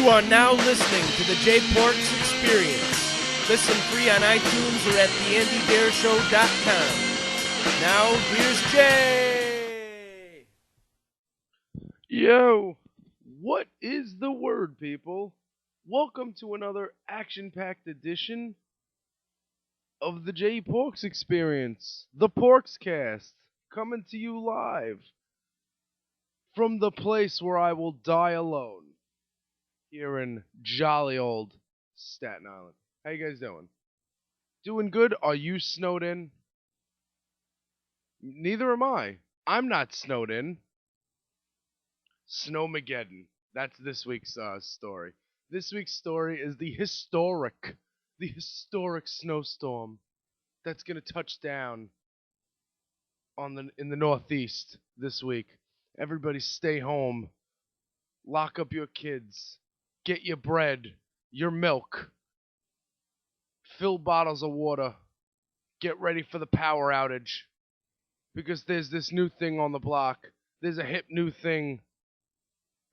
You are now listening to the Jay Porks Experience. Listen free on iTunes or at theandydareshow.com. Now, here's Jay. Yo, what is the word, people? Welcome to another action-packed edition of the Jay Porks Experience, the Porks Cast, coming to you live from the place where I will die alone, here in jolly old Staten Island. How you guys doing? Doing good? Are you snowed in? Neither am I. I'm not snowed in. Snowmageddon. That's this week's story. This week's story is the historic snowstorm that's gonna touch down in the Northeast this week. Everybody stay home. Lock up your kids. Get your bread, your milk. Fill bottles of water. Get ready for the power outage. Because there's this new thing on the block. There's a hip new thing.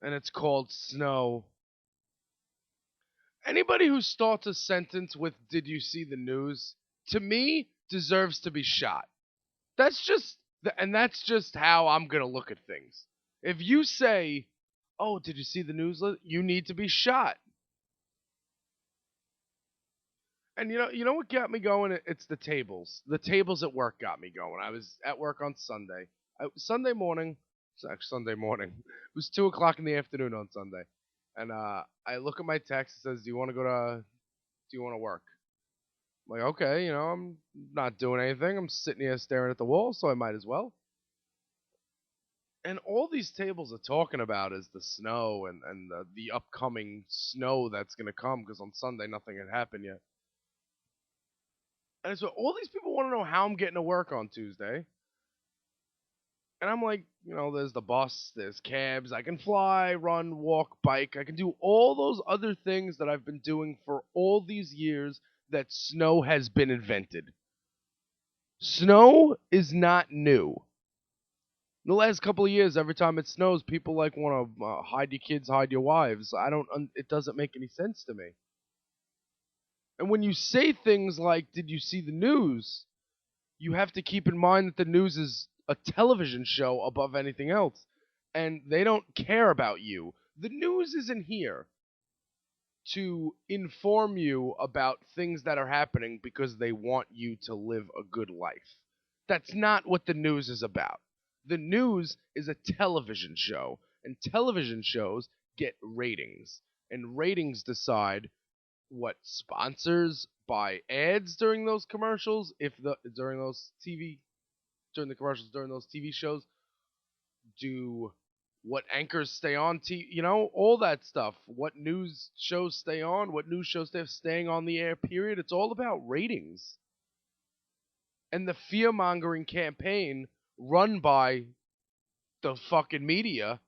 And it's called snow. Anybody who starts a sentence with, "Did you see the news?" to me, deserves to be shot. That's just how I'm going to look at things. If you say, "Oh, did you see the news?" you need to be shot. And you know what got me going? It's the tables. The tables at work got me going. I was at work on Sunday. Sunday morning. It's actually Sunday morning. It was 2 o'clock in the afternoon on Sunday. And I look at my text. It says, do you want to work? I'm like, okay, I'm not doing anything. I'm sitting here staring at the wall, so I might as well. And all these tables are talking about is the snow and the upcoming snow that's going to come, because on Sunday nothing had happened yet. And so all these people want to know how I'm getting to work on Tuesday. And I'm like, there's the bus, there's cabs, I can fly, run, walk, bike. I can do all those other things that I've been doing for all these years that snow has been invented. Snow is not new. In the last couple of years, every time it snows, people want to hide your kids, hide your wives. It doesn't make any sense to me. And when you say things like, "Did you see the news?" you have to keep in mind that the news is a television show above anything else. And they don't care about you. The news isn't here to inform you about things that are happening because they want you to live a good life. That's not what the news is about. The news is a television show, and television shows get ratings. And ratings decide what sponsors buy ads during those commercials, during those TV shows, what anchors stay on TV, all that stuff. What news shows stay on, what news shows staying on the air, period. It's all about ratings. And the fear-mongering campaign run by the fucking media,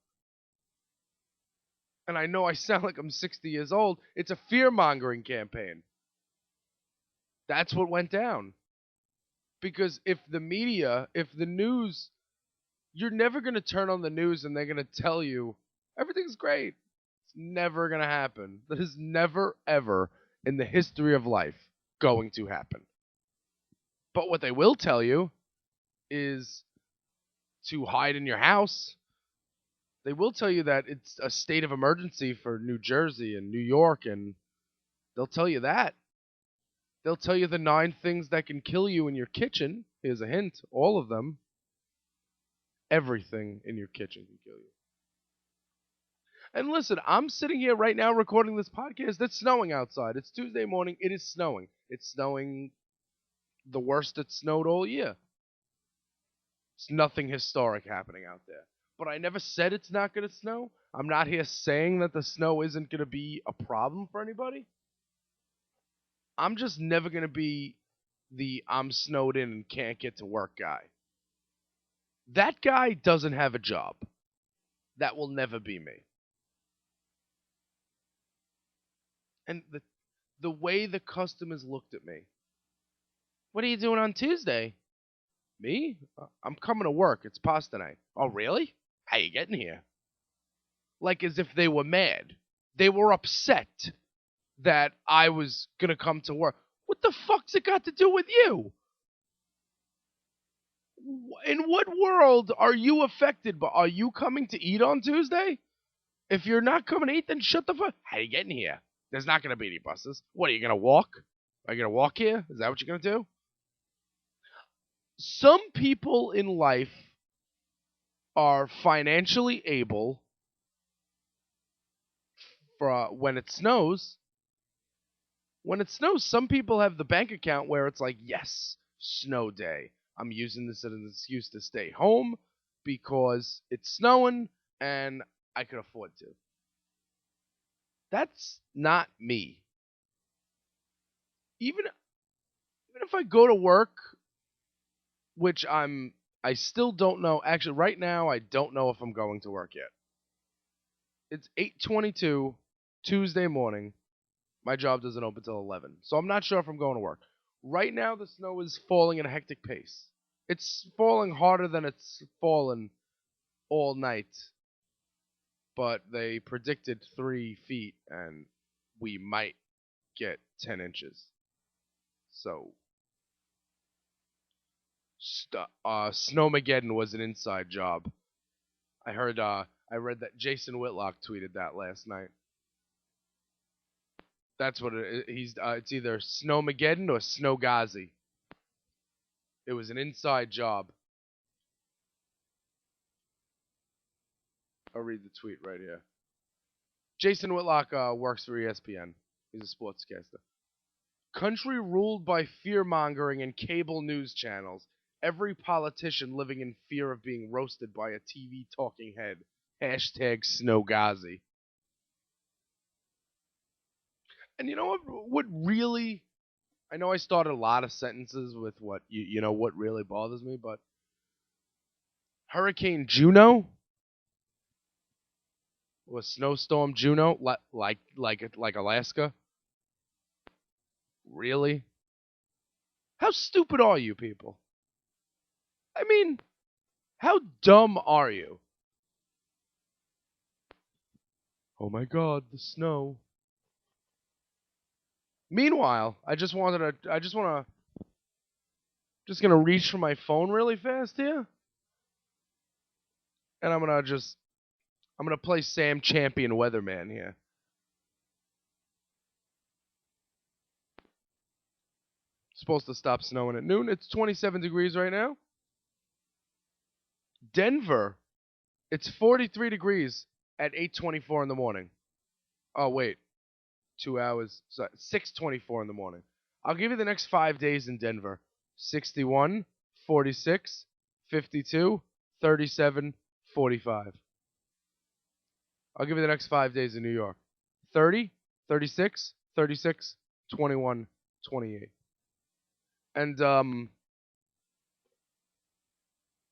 and I know I sound like I'm 60 years old, it's a fear-mongering campaign. That's what went down. Because if the news, you're never going to turn on the news and they're going to tell you everything's great. It's never going to happen. That is never, ever in the history of life going to happen. But what they will tell you is to hide in your house. They will tell you that it's a state of emergency for New Jersey and New York, and they'll tell you that. They'll tell you the 9 things that can kill you in your kitchen. Here's a hint, all of them. Everything in your kitchen can kill you. And listen, I'm sitting here right now recording this podcast. It's snowing outside. It's Tuesday morning. It is snowing. It's snowing the worst it snowed all year. It's nothing historic happening out there. But I never said it's not going to snow. I'm not here saying that the snow isn't going to be a problem for anybody. I'm just never going to be the I'm snowed in and can't get to work guy. That guy doesn't have a job. That will never be me. And the way the customers looked at me. "What are you doing on Tuesday?" "Me? I'm coming to work. It's pasta night." "Oh, really? How you getting here?" Like as if they were mad. They were upset that I was gonna come to work. What the fuck's it got to do with you? In what world are you affected? But are you coming to eat on Tuesday? If you're not coming to eat, then shut the fuck. How are you getting here? There's not gonna be any buses. What are you gonna walk? Are you gonna walk here? Is that what you're gonna do? Some people in life are financially able for when it snows. When it snows, some people have the bank account where it's like, yes, snow day. I'm using this as an excuse to stay home because it's snowing and I could afford to. That's not me. Even if I go to work, which I still don't know. Actually, right now I don't know if I'm going to work yet. It's 8:22 Tuesday morning. My job doesn't open till 11, so I'm not sure if I'm going to work. Right now, the snow is falling at a hectic pace. It's falling harder than it's fallen all night, but they predicted 3 feet, and we might get 10 inches. So, Snowmageddon was an inside job. I read that Jason Whitlock tweeted that last night. That's what it is. It's either Snowmageddon or Snowgazi. It was an inside job. I'll read the tweet right here. Jason Whitlock works for ESPN. He's a sportscaster. Country ruled by fear-mongering and cable news channels. Every politician living in fear of being roasted by a TV talking head. Hashtag Snowgazi. And you know what really... I know I started a lot of sentences with what what really bothers me, but Hurricane Juno or Snowstorm Juno, like Alaska. Really? How stupid are you people? I mean, how dumb are you? Oh my God, the snow. Meanwhile, just gonna reach for my phone really fast here, and I'm gonna play Sam Champion Weatherman here. It's supposed to stop snowing at noon. It's 27 degrees right now. Denver, it's 43 degrees at 8:24 in the morning. Oh wait, 2 hours. Sorry, 6:24 in the morning. I'll give you the next 5 days in Denver. 61, 46, 52, 37, 45. I'll give you the next 5 days in New York. 30, 36, 36, 21, 28. And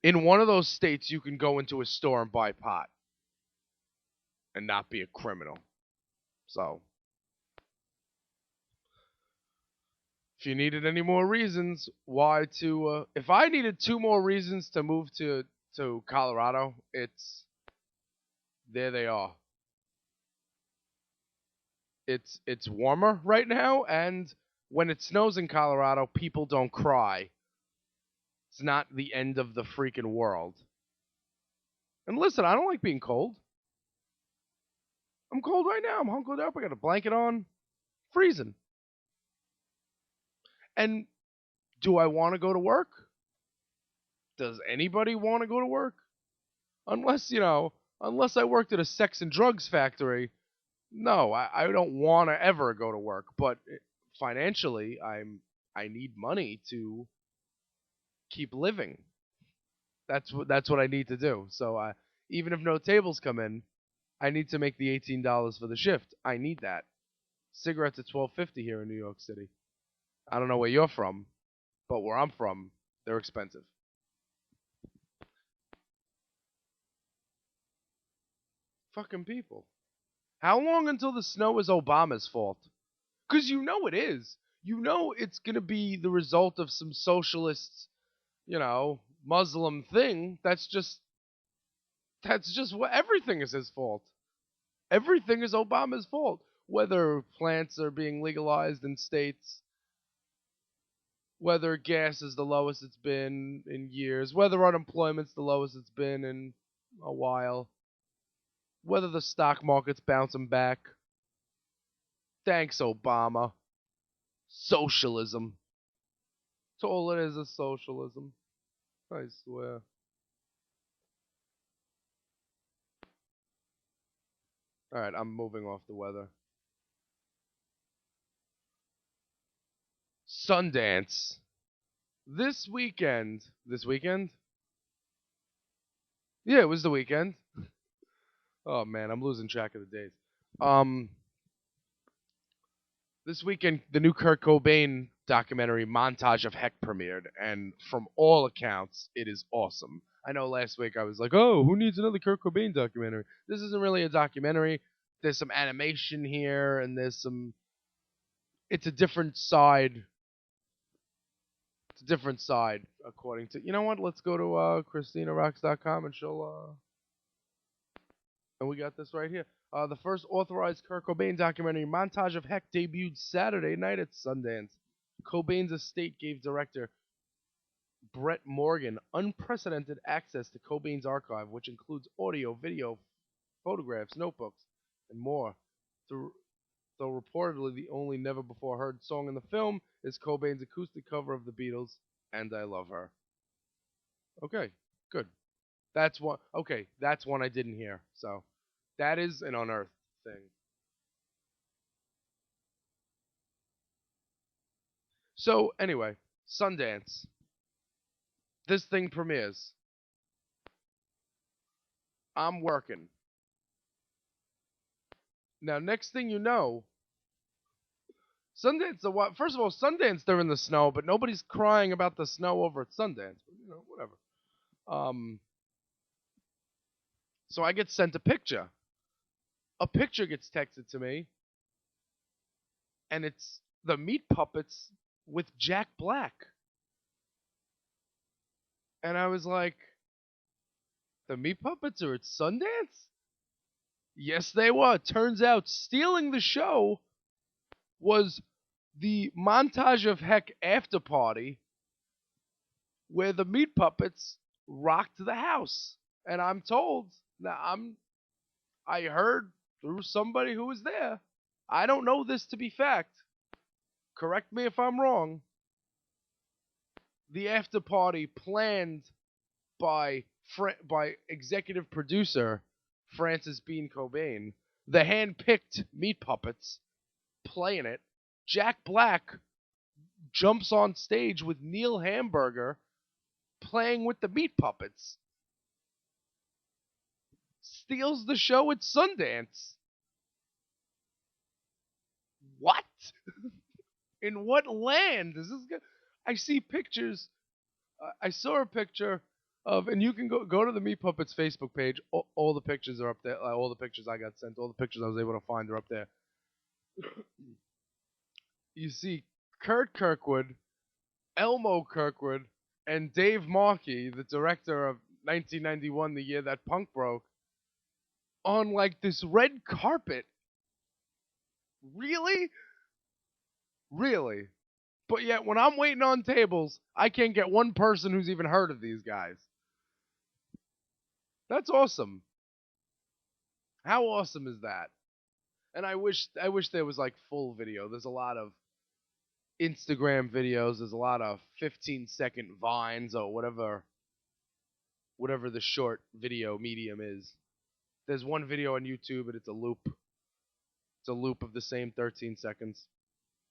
in one of those states, you can go into a store and buy pot and not be a criminal. So, if you needed any more reasons why to, if I needed 2 more reasons to move to Colorado, there they are. It's warmer right now, and when it snows in Colorado, people don't cry. It's not the end of the freaking world. And listen, I don't like being cold. I'm cold right now. I'm hunkered up. I got a blanket on. Freezing. And do I want to go to work? Does anybody want to go to work? Unless I worked at a sex and drugs factory. No, I don't want to ever go to work. But financially, I need money to keep living. That's what I need to do. So even if no tables come in, I need to make the $18 for the shift. I need that. Cigarettes at $12.50 here in New York City. I don't know where you're from, but where I'm from, they're expensive. Fucking people. How long until the snow is Obama's fault? Because you know it is. You know it's going to be the result of some socialist, Muslim thing. That's just what everything is his fault. Everything is Obama's fault. Whether plants are being legalized in states, whether gas is the lowest it's been in years, whether unemployment's the lowest it's been in a while, whether the stock market's bouncing back. Thanks, Obama. Socialism. That's all it is socialism. I swear. Alright, I'm moving off the weather. Sundance. This weekend. This weekend? Yeah, it was the weekend. Oh man, I'm losing track of the days. Um, this weekend, the new Kurt Cobain documentary, Montage of Heck, premiered, and from all accounts, it is awesome. I know last week I was like, oh, who needs another Kurt Cobain documentary? This isn't really a documentary. There's some animation here, and there's some. It's a different side. It's a different side, according to. You know what? Let's go to ChristinaRocks.com and she'll. And we got this right here. The first authorized Kurt Cobain documentary, Montage of Heck, debuted Saturday night at Sundance. Cobain's estate gave director Brett Morgan unprecedented access to Cobain's archive, which includes audio, video, photographs, notebooks, and more. Though reportedly the only never-before-heard song in the film is Cobain's acoustic cover of the Beatles' "And I Love Her." Okay, good. That's one. Okay, that's one I didn't hear. So that is an unearthed thing. So anyway, Sundance. This thing premieres. I'm working. Now, next thing you know, Sundance. First of all, Sundance they're in the snow, but nobody's crying about the snow over at Sundance. You know, whatever. So I get sent a picture. A picture gets texted to me, and it's the Meat Puppets with Jack Black. And I was like, the Meat Puppets are at Sundance? Yes, they were. Turns out stealing the show was the Montage of Heck after party where the Meat Puppets rocked the house. And I'm told, I heard through somebody who was there. I don't know this to be fact. Correct me if I'm wrong. The after party planned by executive producer Francis Bean Cobain, the hand-picked Meat Puppets playing it. Jack Black jumps on stage with Neil Hamburger playing with the Meat Puppets. Steals the show at Sundance. What? In what land is this? I see pictures. I saw a picture of, and you can go to the Meat Puppets Facebook page. All the pictures are up there. All the pictures I got sent, all the pictures I was able to find are up there. You see Kurt Kirkwood, Elmo Kirkwood, and Dave Markey, the director of 1991, the year that punk broke, on like this red carpet. Really? Really? But yet, when I'm waiting on tables, I can't get one person who's even heard of these guys. That's awesome. How awesome is that? And I wish there was like full video. There's a lot of Instagram videos. There's a lot of 15-second vines or whatever the short video medium is. There's one video on YouTube, and it's a loop. It's a loop of the same 13 seconds.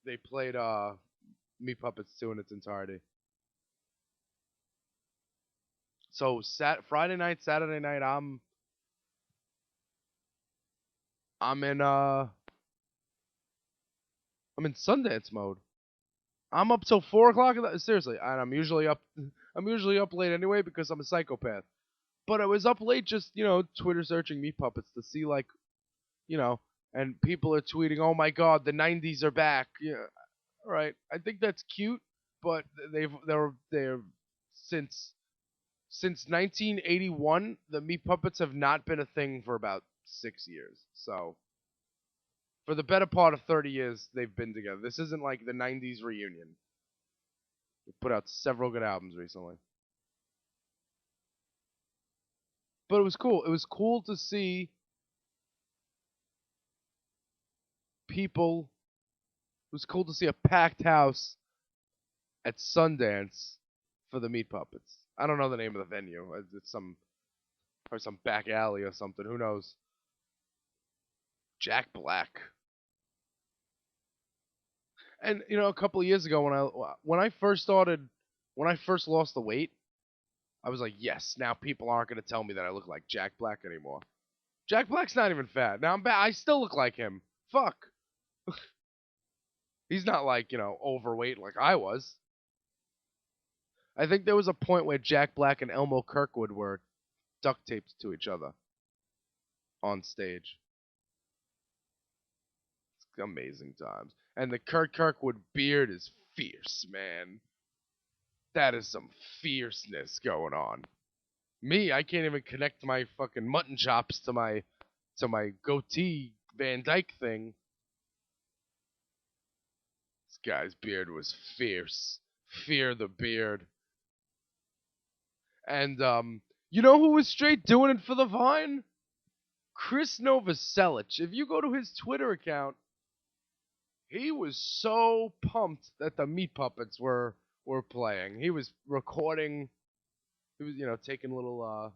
They played Meat Puppets 2 in its entirety. So Friday night, Saturday night, I'm in Sundance mode. I'm up till 4:00. Seriously, and I'm usually up late anyway because I'm a psychopath. But I was up late just Twitter searching Meat Puppets to see and people are tweeting, "Oh my God, the '90s are back." Yeah, right. I think that's cute, but they're since 1981, the Meat Puppets have not been a thing for about 6 years. So for the better part of 30 years, they've been together. This isn't like the 90s reunion. They put out several good albums recently. But it was cool. It was cool to see people. It was cool to see a packed house at Sundance for the Meat Puppets. I don't know the name of the venue. It's some back alley or something. Who knows? Jack Black. And a couple of years ago when I first lost the weight, I was like, yes, now people aren't going to tell me that I look like Jack Black anymore. Jack Black's not even fat. Now I still look like him. Fuck. He's not like, overweight like I was. I think there was a point where Jack Black and Elmo Kirkwood were duct taped to each other on stage. It's amazing times. And the Kurt Kirkwood beard is fierce, man. That is some fierceness going on. Me, I can't even connect my fucking mutton chops to my goatee Van Dyke thing. This guy's beard was fierce. Fear the beard. And you know who was straight doing it for the Vine? Chris Novoselic. If you go to his Twitter account, he was so pumped that the Meat Puppets were playing. He was recording. He was, taking a little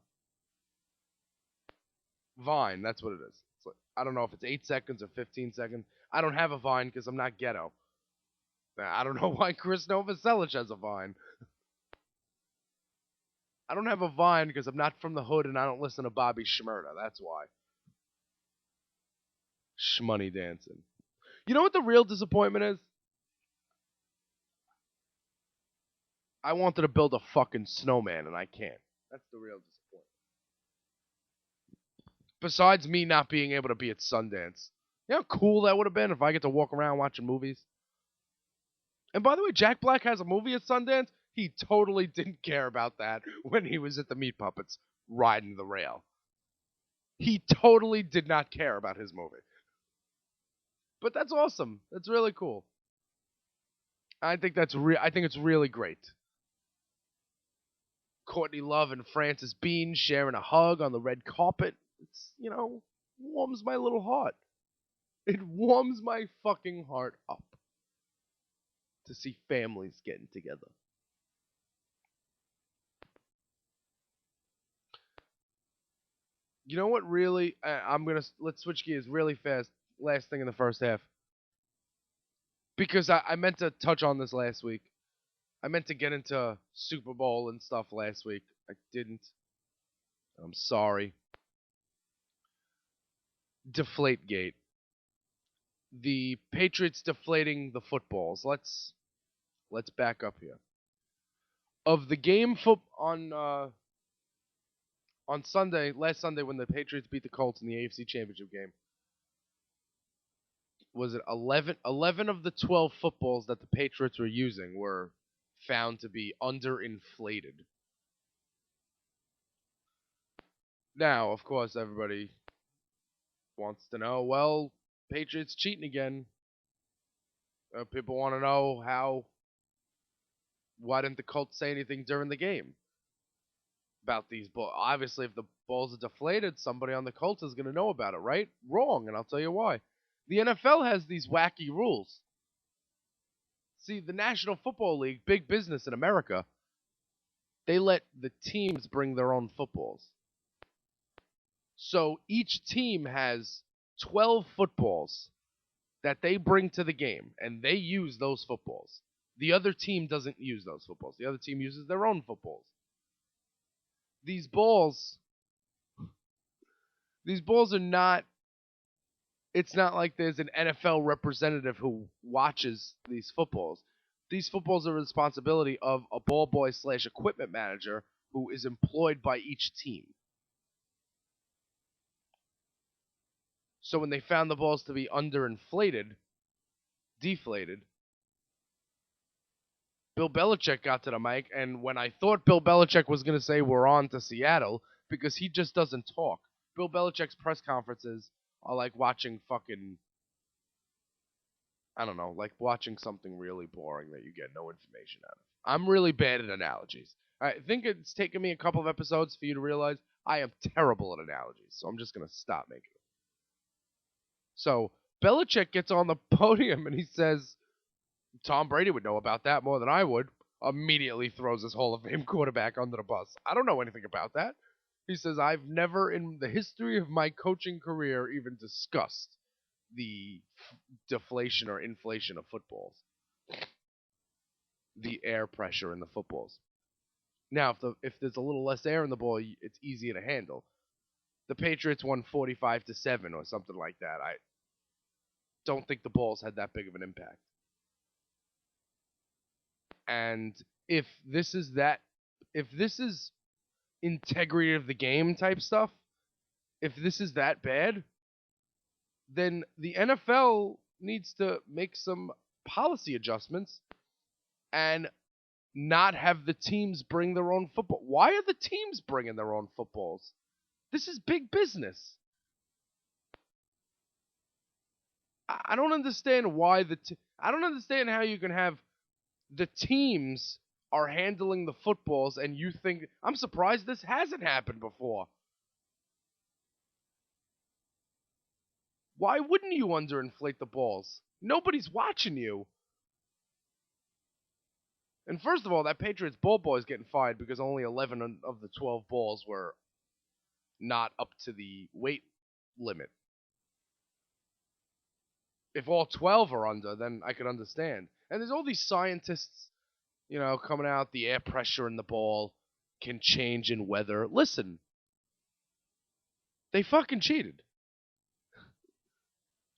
Vine. That's what it is. It's like, I don't know if it's 8 seconds or 15 seconds. I don't have a Vine because I'm not ghetto. I don't know why Chris Novoselic has a Vine. I don't have a Vine because I'm not from the hood and I don't listen to Bobby Shmurda. That's why. Shmoney dancing. You know what the real disappointment is? I wanted to build a fucking snowman and I can't. That's the real disappointment. Besides me not being able to be at Sundance. You know how cool that would have been if I get to walk around watching movies? And by the way, Jack Black has a movie at Sundance. He totally didn't care about that when he was at the Meat Puppets riding the rail. He totally did not care about his movie. But that's awesome. That's really cool. I think it's really great. Courtney Love and Frances Bean sharing a hug on the red carpet. It's, warms my little heart. It warms my fucking heart up to see families getting together. You know what really, let's switch gears really fast. Last thing in the first half. Because I meant to touch on this last week. I meant to get into Super Bowl and stuff last week. I didn't. I'm sorry. Deflategate. The Patriots deflating the footballs. Let's back up here. Of the game on Sunday, last Sunday when the Patriots beat the Colts in the AFC Championship game, was it 11 of the 12 footballs that the Patriots were using were found to be underinflated. Now, of course, everybody wants to know, well, Patriots cheating again. People want to know why didn't the Colts say anything during the game about these balls? Obviously, if the balls are deflated, somebody on the Colts is going to know about it, right? Wrong, and I'll tell you why. The NFL has these wacky rules. See, the National Football League, big business in America, they let the teams bring their own footballs. So each team has 12 footballs that they bring to the game, and they use those footballs. The other team doesn't use those footballs. The other team uses their own footballs. These balls are not, it's not like there's an NFL representative who watches these footballs. These footballs are the responsibility of a ball boy / equipment manager who is employed by each team. So when they found the balls to be deflated, Bill Belichick got to the mic, and when I thought Bill Belichick was going to say we're on to Seattle, because he just doesn't talk. Bill Belichick's press conferences are like watching fucking, I don't know, like watching something really boring that you get no information out of. I'm really bad at analogies. I think it's taken me a couple of episodes for you to realize I am terrible at analogies, so I'm just gonna stop making them. So Belichick gets on the podium and he says, Tom Brady would know about that more than I would. Immediately throws his Hall of Fame quarterback under the bus. I don't know anything about that. He says, I've never in the history of my coaching career even discussed the deflation or inflation of footballs. The air pressure in the footballs. Now, if there's a little less air in the ball, it's easier to handle. The Patriots won 45-7 or something like that. I don't think the balls had that big of an impact. And if this is integrity of the game type stuff, if this is that bad, then the NFL needs to make some policy adjustments and not have the teams bring their own football. Why are the teams bringing their own footballs? This is big business. I don't understand why I don't understand how you can have the teams are handling the footballs and you think, I'm surprised this hasn't happened before. Why wouldn't you underinflate the balls? Nobody's watching you. And first of all, that Patriots ball boy is getting fired because only 11 of the 12 balls were not up to the weight limit. If all 12 are under, then I could understand. And there's all these scientists, coming out, the air pressure in the ball can change in weather. Listen, they fucking cheated.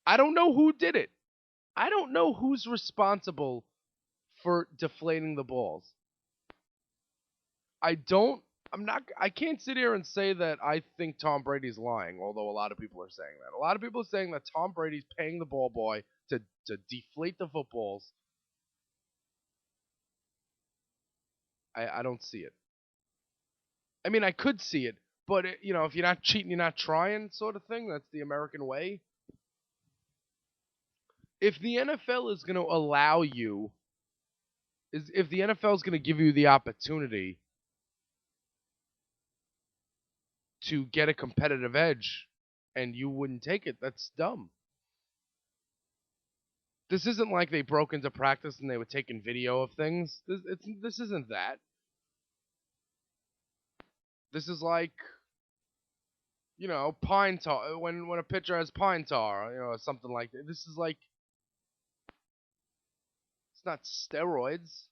I don't know who did it. I don't know who's responsible for deflating the balls. I can't sit here and say that I think Tom Brady's lying, although a lot of people are saying that. A lot of people are saying that Tom Brady's paying the ball boy to deflate the footballs. I don't see it. I mean, I could see it, but if you're not cheating, you're not trying, sort of thing. That's the American way. If the NFL is going to allow you, if the NFL is going to give you the opportunity to get a competitive edge and you wouldn't take it, that's dumb. This isn't like they broke into practice and they were taking video of things. This isn't that. This is like, pine tar, when a pitcher has pine tar, or something like that. This is like, it's not steroids.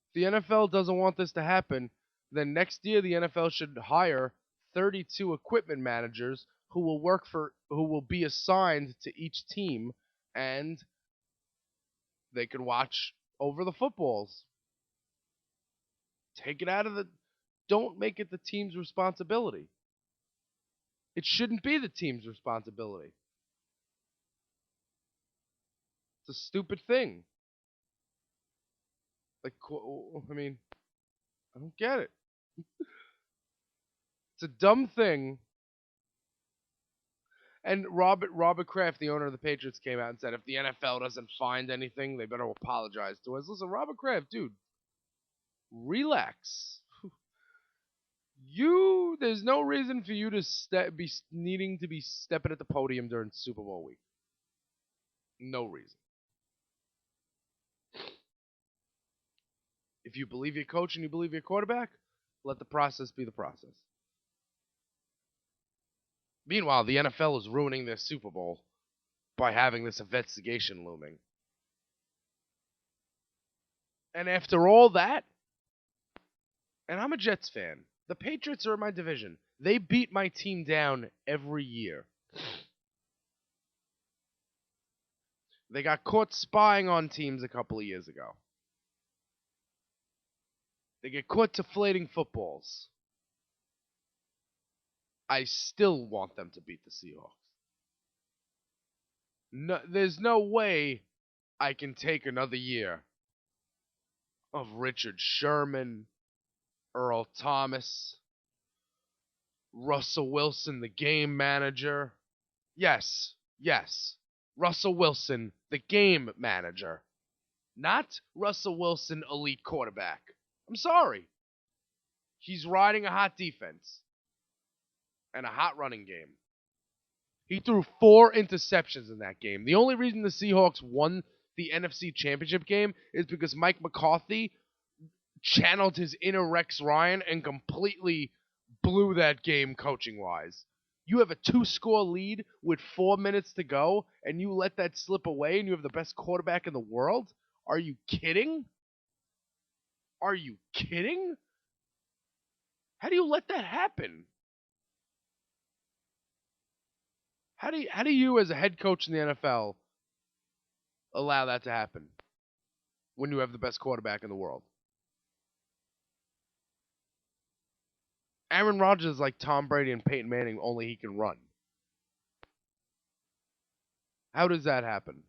If the NFL doesn't want this to happen, then next year the NFL should hire 32 equipment managers who will be assigned to each team, and they can watch over the footballs. Take it out of don't make it the team's responsibility. It shouldn't be the team's responsibility. It's a stupid thing. Like, I mean, I don't get it. It's a dumb thing. And Robert Kraft, the owner of the Patriots, came out and said if the NFL doesn't find anything, they better apologize to us. Listen, Robert Kraft, dude, relax. There's no reason for you to be needing to be stepping at the podium during Super Bowl week. No reason. If you believe your coach and you believe your quarterback, let the process be the process. Meanwhile, the NFL is ruining their Super Bowl by having this investigation looming. And after all that, and I'm a Jets fan, the Patriots are in my division. They beat my team down every year. They got caught spying on teams a couple of years ago. They get caught deflating footballs. I still want them to beat the Seahawks. No, there's no way I can take another year of Richard Sherman, Earl Thomas, Russell Wilson, the game manager. Yes, yes. Russell Wilson, the game manager. Not Russell Wilson, elite quarterback. I'm sorry. He's riding a hot defense and a hot running game. He threw 4 interceptions in that game. The only reason the Seahawks won the NFC Championship game is because Mike McCarthy channeled his inner Rex Ryan and completely blew that game coaching-wise. You have a 2-score lead with 4 minutes to go, and you let that slip away, and you have the best quarterback in the world? Are you kidding? Are you kidding? How do you let that happen? How do you, as a head coach in the NFL, allow that to happen when you have the best quarterback in the world? Aaron Rodgers is like Tom Brady and Peyton Manning, only he can run. How does that happen?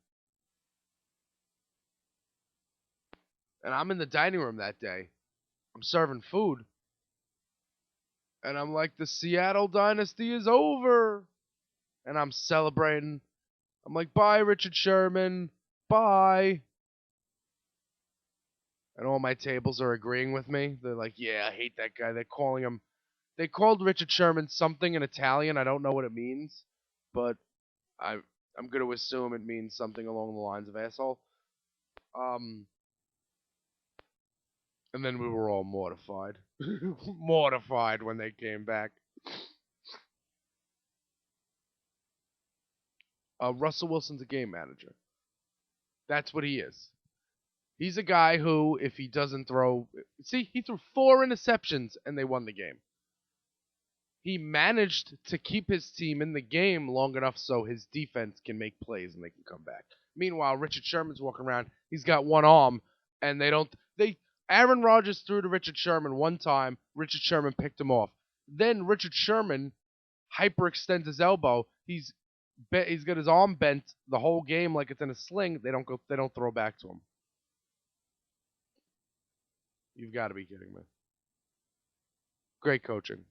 And I'm in the dining room that day. I'm serving food. And I'm like, the Seattle dynasty is over. And I'm celebrating. I'm like, bye, Richard Sherman. Bye. And all my tables are agreeing with me. They're like, yeah, I hate that guy. They're calling him. They called Richard Sherman something in Italian. I don't know what it means. But I'm going to assume it means something along the lines of asshole. And then we were all mortified. Mortified when they came back. Russell Wilson's a game manager. That's what he is. He's a guy who, if he doesn't throw... See, he threw 4 interceptions and they won the game. He managed to keep his team in the game long enough so his defense can make plays and they can come back. Meanwhile, Richard Sherman's walking around. He's got one arm, and Aaron Rodgers threw to Richard Sherman one time. Richard Sherman picked him off. Then Richard Sherman hyperextends his elbow. He's got his arm bent the whole game like it's in a sling. They don't throw back to him. You've got to be kidding me. Great coaching.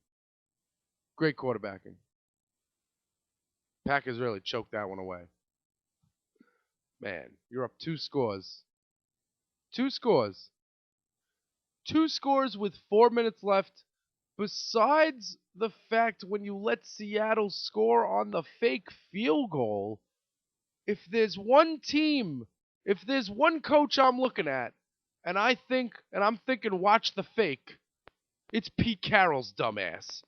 Great quarterbacking. Packers really choked that one away. Man, you're up 2 scores. 2 scores. 2 scores with 4 minutes left. Besides the fact when you let Seattle score on the fake field goal, if there's one team, if there's one coach I'm looking at, and I'm thinking watch the fake, it's Pete Carroll's dumbass.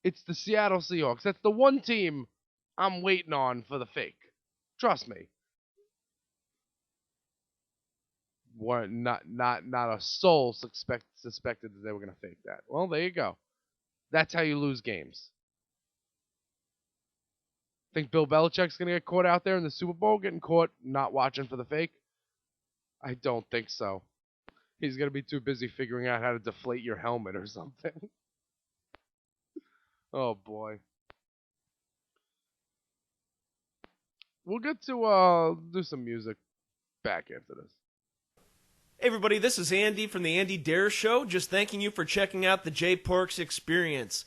It's the Seattle Seahawks. That's the one team I'm waiting on for the fake. Trust me. Not a soul suspected that they were going to fake that. Well, there you go. That's how you lose games. Think Bill Belichick's going to get caught out there in the Super Bowl, getting caught not watching for the fake? I don't think so. He's going to be too busy figuring out how to deflate your helmet or something. Oh, boy. We'll get to do some music back after this. Hey everybody, this is Andy from the Andy Dare Show, just thanking you for checking out the Jay Porks Experience.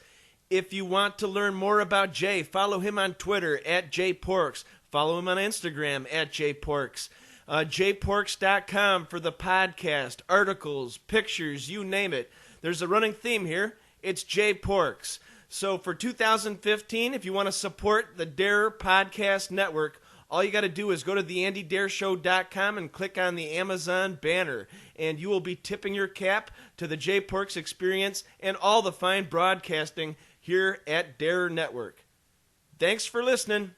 If you want to learn more about Jay, follow him on Twitter at JayPorks. Follow him on Instagram at JayPorks. JayPorks.com for the podcast, articles, pictures, you name it. There's a running theme here. It's Jay Porks. So for 2015, if you want to support the Dare Podcast Network, all you got to do is go to theandydareshow.com and click on the Amazon banner, and you will be tipping your cap to the Jay Porks Experience and all the fine broadcasting here at Dare Network. Thanks for listening.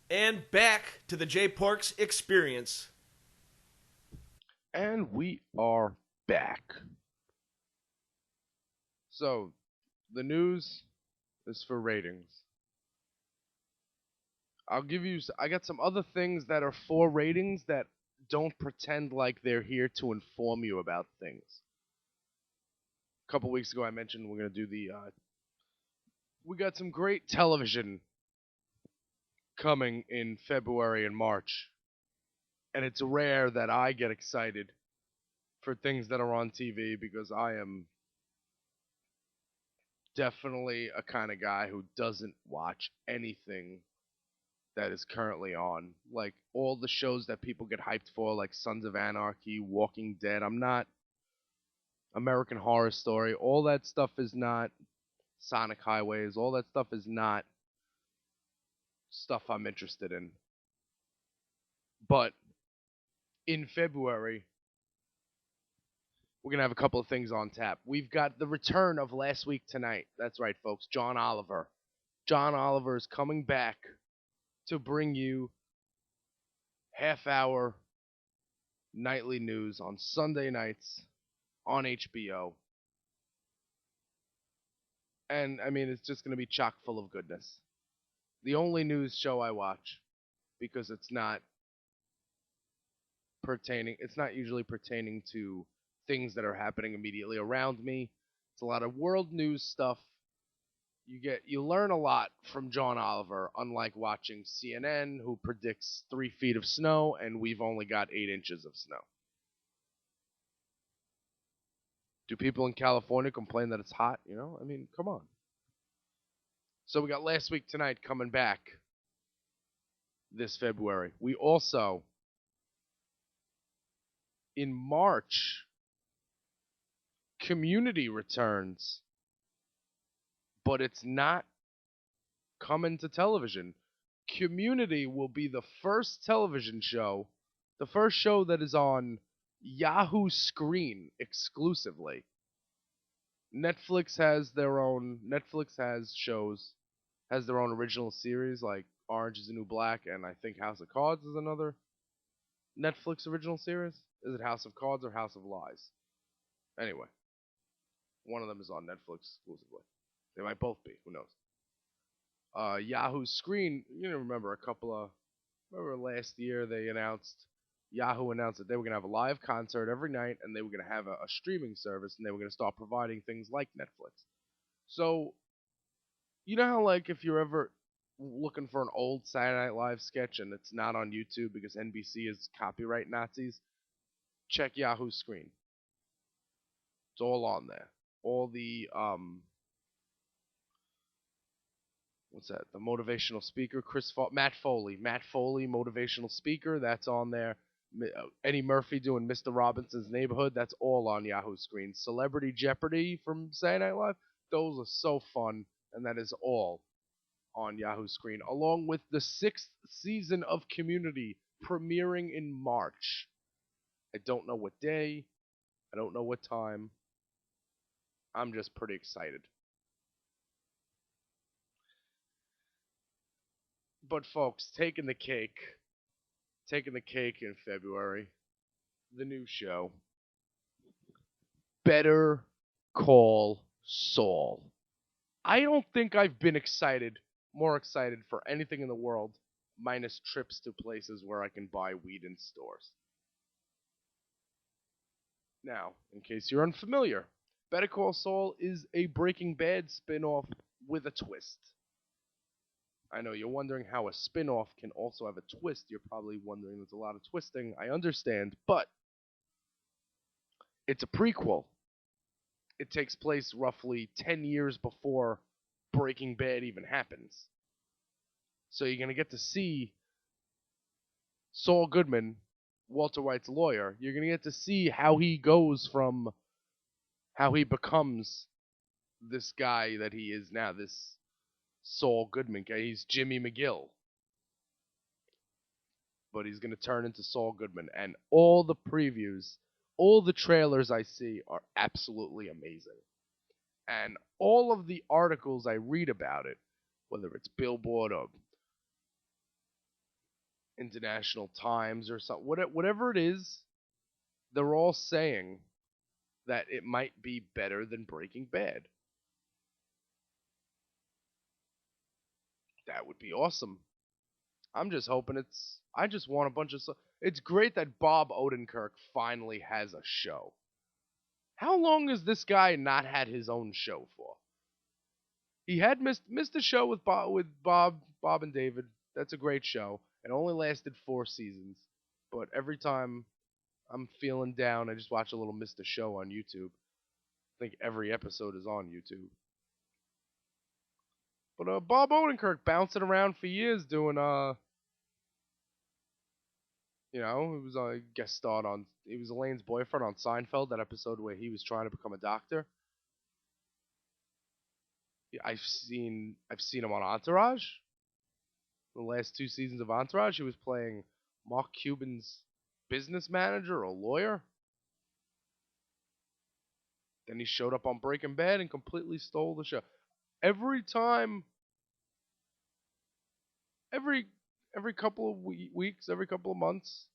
And back to the Jay Porks Experience. And we are back. So, the news is for ratings. I got some other things that are for ratings that don't pretend like they're here to inform you about things. A couple weeks ago I mentioned we're going to do we got some great television coming in February and March. And it's rare that I get excited for things that are on TV because I am definitely a kind of guy who doesn't watch anything that is currently on. Like all the shows that people get hyped for, like Sons of Anarchy, Walking Dead. I'm not American Horror Story. All that stuff is not Sonic Highways. All that stuff is not stuff I'm interested in. But in February, we're going to have a couple of things on tap. We've got the return of Last Week Tonight. That's right, folks. John Oliver. John Oliver is coming back to bring you half hour nightly news on Sunday nights on HBO. And I mean, it's just going to be chock full of goodness. The only news show I watch, because it's not usually pertaining to things that are happening immediately around me. It's a lot of world news stuff. You learn a lot from John Oliver, unlike watching CNN, who predicts 3 feet of snow, and we've only got 8 inches of snow. Do people in California complain that it's hot? I mean, come on. So we got Last Week Tonight coming back this February. We also, in March, Community returns, but it's not coming to television. Community will be the first television show, the first show that is on Yahoo Screen exclusively. Netflix has shows, has their own original series like Orange is the New Black, and I think House of Cards is another Netflix original series. Is it House of Cards or House of Lies? Anyway, one of them is on Netflix exclusively. They might both be. Who knows? Yahoo Screen. Remember last year Yahoo announced that they were going to have a live concert every night, and they were going to have a streaming service, and they were going to start providing things like Netflix. So, you know how, like, if you're ever looking for an old Saturday Night Live sketch and it's not on YouTube because NBC is copyright Nazis, check Yahoo Screen. It's all on there. All the, what's that? The motivational speaker, Matt Foley, motivational speaker, that's on there. Eddie Murphy doing Mr. Robinson's Neighborhood, that's all on Yahoo Screen. Celebrity Jeopardy from Saturday Night Live, those are so fun, and that is all on Yahoo Screen, along with the 6th season of Community premiering in March. I don't know what day, I don't know what time. I'm just pretty excited. But folks, taking the cake in February, the new show, Better Call Saul. I don't think I've been more excited for anything in the world, minus trips to places where I can buy weed in stores. Now, in case you're unfamiliar, Better Call Saul is a Breaking Bad spin-off with a twist. I know you're wondering how a spin-off can also have a twist. You're probably wondering there's a lot of twisting. I understand, but it's a prequel. It takes place roughly 10 years before Breaking Bad even happens. So you're going to get to see Saul Goodman, Walter White's lawyer. You're going to get to see how he becomes this guy that he is now, this Saul Goodman guy. He's Jimmy McGill. But he's going to turn into Saul Goodman. And all the previews, all the trailers I see are absolutely amazing. And all of the articles I read about it, whether it's Billboard or International Times or something, whatever it is, they're all saying that it might be better than Breaking Bad. That would be awesome. I'm just hoping I just want a bunch of it's great that Bob Odenkirk finally has a show. How long has this guy not had his own show for? He had missed a show with Bob and David. That's a great show. It only lasted 4 seasons, but every time I'm feeling down, I just watch a little Mr. Show on YouTube. I think every episode is on YouTube. But Bob Odenkirk bouncing around for years doing he was a guest starred on. He was Elaine's boyfriend on Seinfeld, that episode where he was trying to become a doctor. Yeah, I've seen him on Entourage. The last 2 seasons of Entourage, he was playing Mark Cuban's business manager or lawyer. Then he showed up on Breaking Bad and completely stole the show. Every time, every every couple of weeks, every couple of months,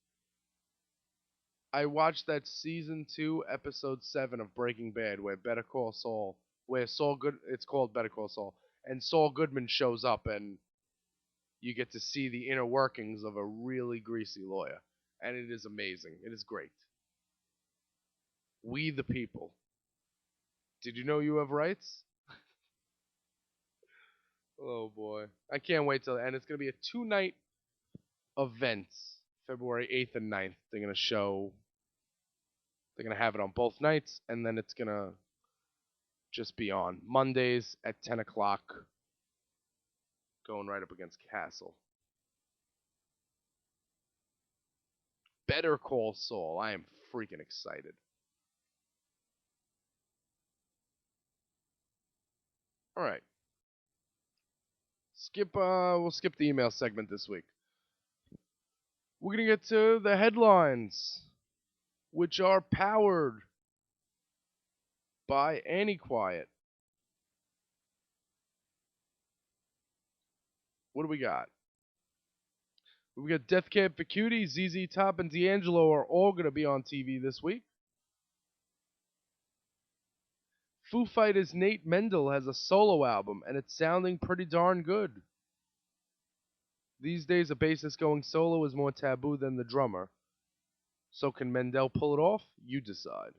I watched that season 2, episode 7 of Breaking Bad, where Better Call Saul, where Saul Good, it's called Better Call Saul, and Saul Goodman shows up, and you get to see the inner workings of a really greasy lawyer, and it is amazing. It is great. We the people. Did you know you have rights? Oh boy, I can't wait till, and it's gonna be a 2-night event, February 8th and 9th. They're gonna show. They're gonna have it on both nights, and then it's gonna just be on Mondays at 10 o'clock, going right up against Castle. Better Call Saul. I am freaking excited. All right. We'll skip the email segment this week. We're gonna get to the headlines, which are powered by Annie Quiet. What do we got? We got Death Cab for Cutie, ZZ Top, and D'Angelo are all going to be on TV this week. Foo Fighters' Nate Mendel has a solo album, and it's sounding pretty darn good. These days, a bassist going solo is more taboo than the drummer. So can Mendel pull it off? You decide.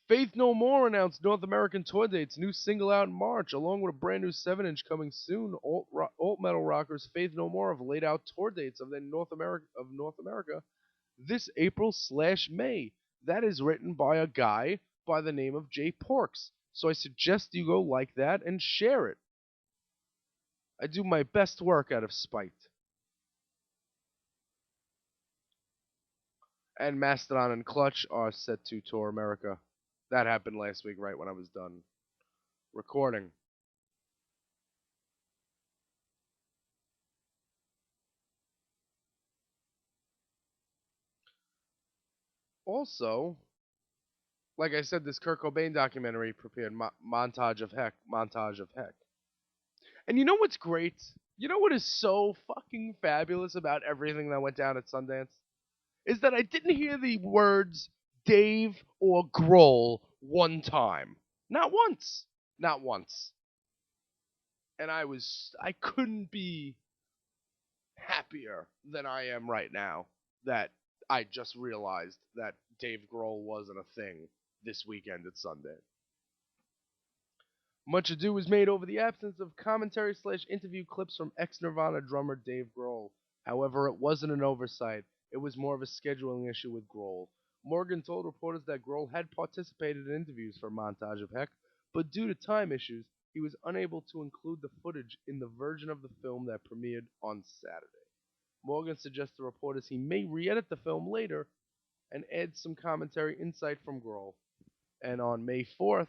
Faith No More announced North American tour dates, new single out in March, along with a brand new 7-inch coming soon. Alt metal rockers Faith No More have laid out tour dates of North America this April/May. That is written by a guy by the name of Jay Porks. So I suggest you go like that and share it. I do my best work out of spite. And Mastodon and Clutch are set to tour America. That happened last week, right when I was done recording. Also, like I said, this Kurt Cobain documentary prepared Montage of Heck. And you know what's great? You know what is so fucking fabulous about everything that went down at Sundance? Is that I didn't hear the words Dave or Grohl one time. Not once. Not once. And I couldn't be happier than I am right now that I just realized that Dave Grohl wasn't a thing this weekend at Sundance. Much ado was made over the absence of commentary/interview clips from ex-Nirvana drummer Dave Grohl. However, it wasn't an oversight. It was more of a scheduling issue with Grohl. Morgan told reporters that Grohl had participated in interviews for Montage of Heck, but due to time issues, he was unable to include the footage in the version of the film that premiered on Saturday. Morgan suggests to reporters he may re-edit the film later and add some commentary insight from Grohl. And on May 4th,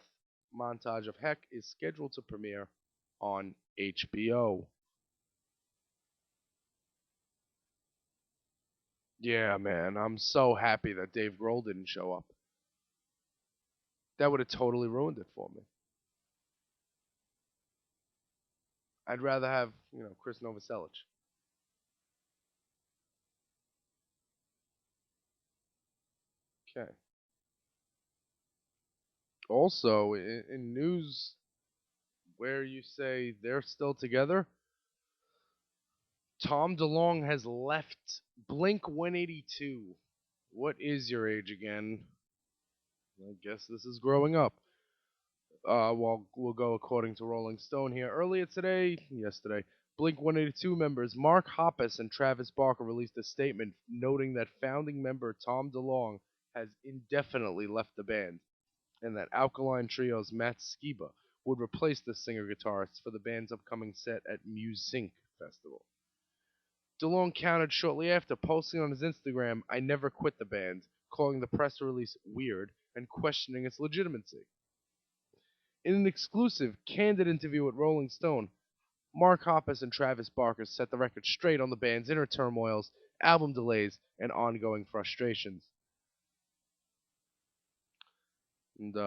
Montage of Heck is scheduled to premiere on HBO. Yeah, man, I'm so happy that Dave Grohl didn't show up. That would have totally ruined it for me. I'd rather have, Chris Novoselic. Okay. Also, in news where you say they're still together, Tom DeLonge has left Blink 182. What is your age again? I guess this is growing up. Well, we'll go according to Rolling Stone here. Yesterday, Blink 182 members Mark Hoppus and Travis Barker released a statement noting that founding member Tom DeLonge has indefinitely left the band, and that Alkaline Trio's Matt Skiba would replace the singer-guitarist for the band's upcoming set at Musink Festival. DeLong countered shortly after, posting on his Instagram, "I never quit the band," calling the press release weird and questioning its legitimacy. In an exclusive, candid interview with Rolling Stone, Mark Hoppus and Travis Barker set the record straight on the band's inner turmoils, album delays, and ongoing frustrations. And,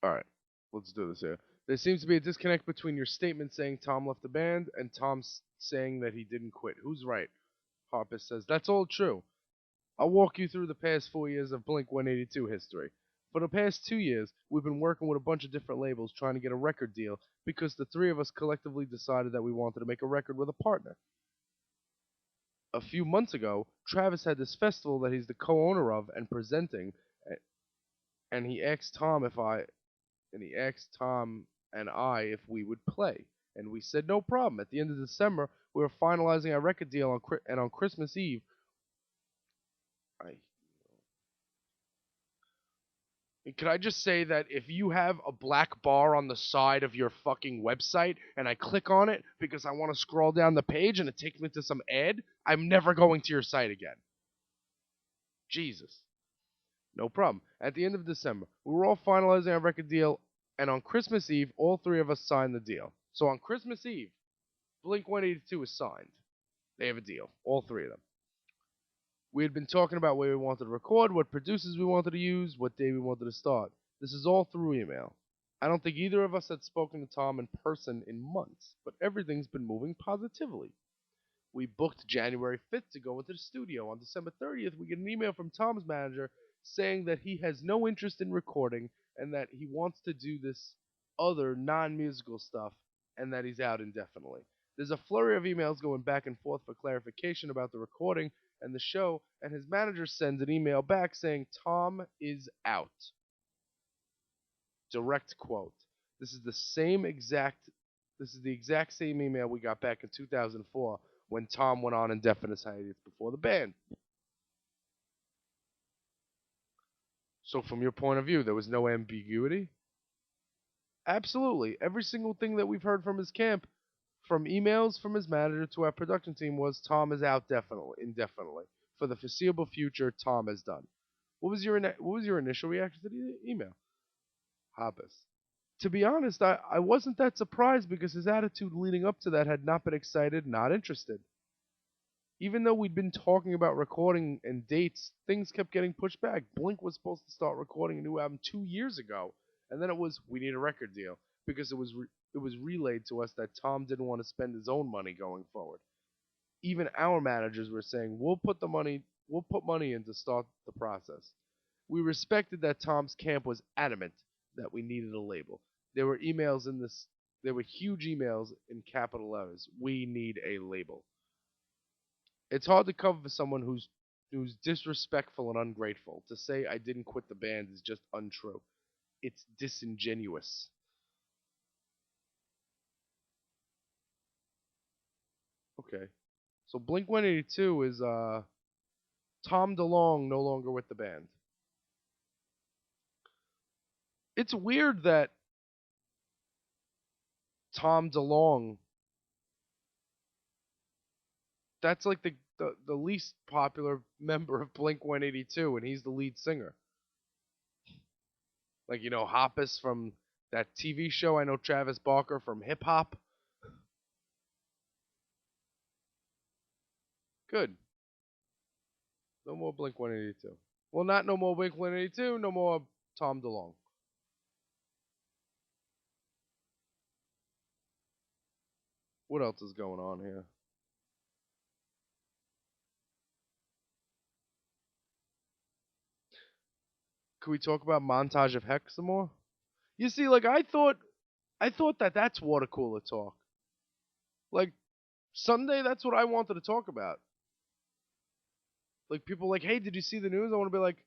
alright, let's do this here. There seems to be a disconnect between your statement saying Tom left the band and Tom saying that he didn't quit. Who's right? Hoppus says, "That's all true. I'll walk you through the past 4 years of Blink 182 history. For the past 2 years, we've been working with a bunch of different labels trying to get a record deal because the three of us collectively decided that we wanted to make a record with a partner. A few months ago, Travis had this festival that he's the co-owner of and presenting, and he asked Tom and I if we would play, and we said no problem. At the end of December, we were finalizing our record deal and on Christmas Eve, could I just say that if you have a black bar on the side of your fucking website and I click on it because I want to scroll down the page and it takes me to some ad, I'm never going to your site again. Jesus. No problem. At the end of December, we were all finalizing our record deal, and on Christmas Eve, all three of us signed the deal. So on Christmas Eve, Blink 182 is signed. They have a deal. All three of them. We had been talking about where we wanted to record, what producers we wanted to use, what day we wanted to start. This is all through email. I don't think either of us had spoken to Tom in person in months, but everything's been moving positively. We booked January 5th to go into the studio. On December 30th, we get an email from Tom's manager saying that he has no interest in recording and that he wants to do this other non-musical stuff and that he's out indefinitely. There's a flurry of emails going back and forth for clarification about the recording and the show, and his manager sends an email back saying Tom is out. Direct quote. This is the exact same email we got back in 2004 when Tom went on indefinite hiatus before the band. So from your point of view, there was no ambiguity? Absolutely. Every single thing that we've heard from his camp, from emails from his manager to our production team, was Tom is out indefinitely. For the foreseeable future, Tom is done. What was your initial reaction to the email? Hoppus. To be honest, I wasn't that surprised because his attitude leading up to that had not been excited, not interested. Even though we'd been talking about recording and dates, things kept getting pushed back. Blink was supposed to start recording a new album 2 years ago, and then it was, we need a record deal, because it was relayed to us that Tom didn't want to spend his own money going forward. Even our managers were saying, we'll put money in to start the process. We respected that Tom's camp was adamant that we needed a label. There were huge emails in capital letters. We need a label. It's hard to cover for someone who's disrespectful and ungrateful. To say I didn't quit the band is just untrue. It's disingenuous. Okay. So Blink 182 is Tom DeLonge no longer with the band. It's weird that Tom DeLonge, that's like the least popular member of Blink 182, and he's the lead singer. Like, Hoppus from that TV show. I know Travis Barker from Hip Hop. Good. No more Blink 182. Well, not no more Blink 182, no more Tom DeLonge. What else is going on here? Could we talk about Montage of Heck some more? You see, like, I thought that that's water cooler talk. Like, Sunday, that's what I wanted to talk about. Like, people like, hey, did you see the news? I want to be like,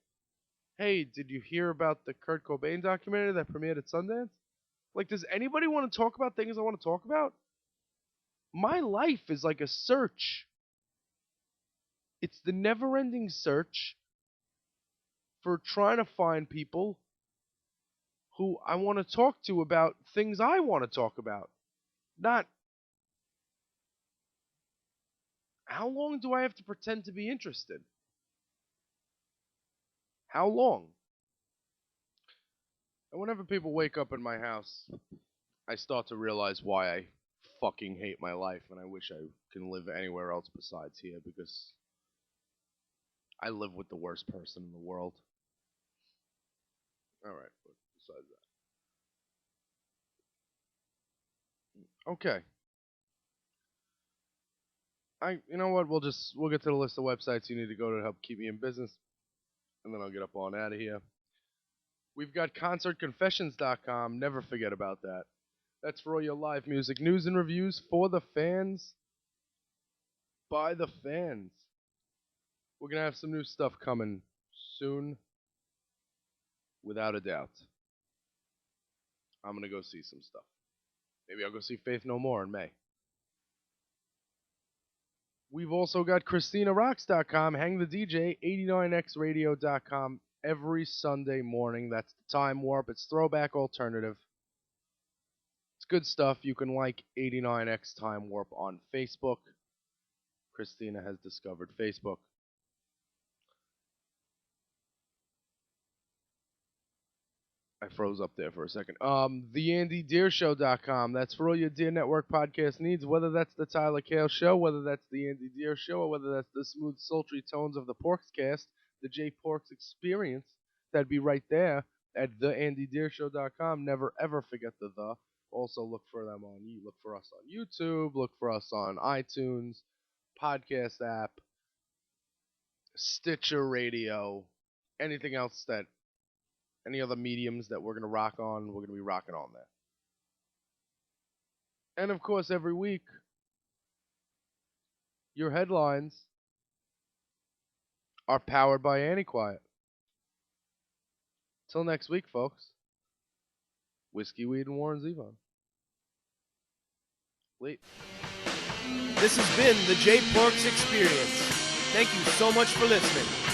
hey, did you hear about the Kurt Cobain documentary that premiered at Sundance? Like, does anybody want to talk about things I want to talk about? My life is like a search. It's the never-ending search for trying to find people who I want to talk to about things I want to talk about. Not, how long do I have to pretend to be interested? How long? And whenever people wake up in my house, I start to realize why I fucking hate my life, and I wish I can live anywhere else besides here, because I live with the worst person in the world. Alright, but besides that. Okay. You know what, we'll get to the list of websites you need to go to help keep me in business, and then I'll get up on out of here. We've got concertconfessions.com, never forget about that. That's for all your live music news and reviews for the fans, by the fans. We're going to have some new stuff coming soon, without a doubt. I'm going to go see some stuff. Maybe I'll go see Faith No More in May. We've also got ChristinaRocks.com, Hang the DJ, 89xradio.com every Sunday morning. That's the Time Warp. It's throwback alternative. It's good stuff. You can like 89x Time Warp on Facebook. Christina has discovered Facebook. I froze up there for a second. TheAndyDeerShow.com. That's for all your Deer Network podcast needs, whether that's the Tyler Cale Show, whether that's the Andy Deer Show, or whether that's the smooth, sultry tones of the Porkscast, the J Porks Experience. That'd be right there at TheAndyDeerShow.com. Never ever forget the the. Also look for us on YouTube, look for us on iTunes, podcast app, Stitcher Radio, anything else that. Any other mediums that we're going to rock on, we're going to be rocking on there. And of course, every week, your headlines are powered by Antiquiet. Till next week, folks. Whiskey, weed, and Warren Zevon. Late. This has been the J Porks Experience. Thank you so much for listening.